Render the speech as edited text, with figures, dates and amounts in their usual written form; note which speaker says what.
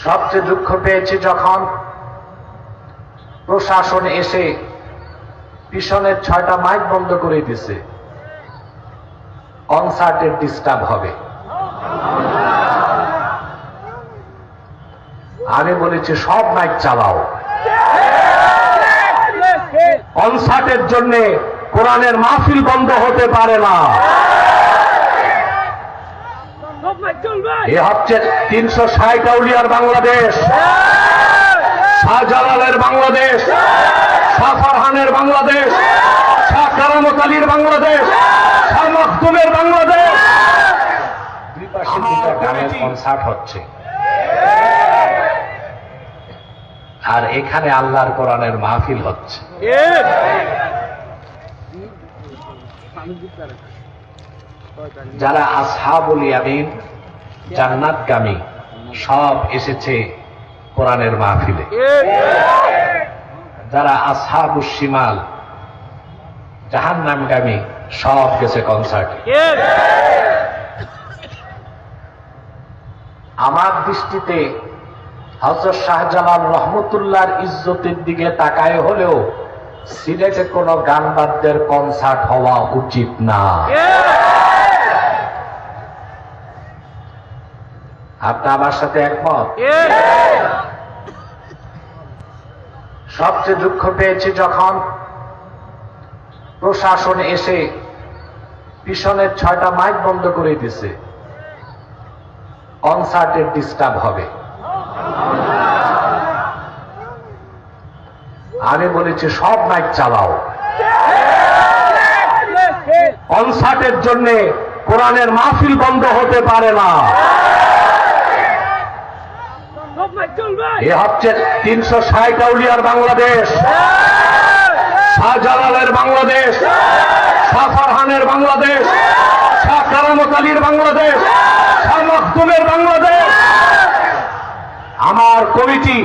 Speaker 1: সবচেয়ে দুঃখ পেয়েছি যখন প্রশাসন এসে পিছনের 6টা মাইক বন্ধ করে দিছে, কনসার্টের ডিস্টার্ব হবে। আমি বলেছি সব মাইক চালাও, কনসার্টের জন্য কোরআনের মাহফিল বন্ধ হতে পারে না। এ হচ্ছে 360 আউলিয়ার বাংলাদেশ, শাহজালালের বাংলাদেশ, শাহ ফারহানের বাংলাদেশ, শাহ কারামত আলীর বাংলাদেশ, শাহ মখদুমের বাংলাদেশ। দুই পাশে দুটো গানের কনসার্ট হচ্ছে, আর এখানে আল্লাহর কোরআনের মাহফিল হচ্ছে। যারা আসহাবুল ইয়ামিন জান্নাতগামী সব এসেছে কোরআনের মাহফিলে, যারা আসহাবুশ শিমাল জাহান্নামগামী সব গেছে কনসার্টে। আমার দৃষ্টিতে হযরত শাহজালাল রহমতুল্লাহর ইজ্জতের দিকে তাকায় হলেও সিলেটে কোনো গান বাদ্যের কনসার্ট হওয়া উচিত না। আপনি আমার সাথে একমত? সবচেয়ে দুঃখ পেয়েছি যখন প্রশাসন এসে পিছনের 6টা মাইক বন্ধ করে দিছে, কনসার্টের ডিস্টার্ব হবে। আমি বলেছি সব মাইক চালাও, কনসার্টের জন্য কোরআনের মাহফিল বন্ধ হতে পারে না। এ হচ্ছে 360 আউলিয়ার বাংলাদেশ, শাহজালালের বাংলাদেশ, শাহ ফারহানের বাংলাদেশ, শাহ কারামত আলীর বাংলাদেশ, শাহ মখদুমের বাংলাদেশ। আমার কমিটি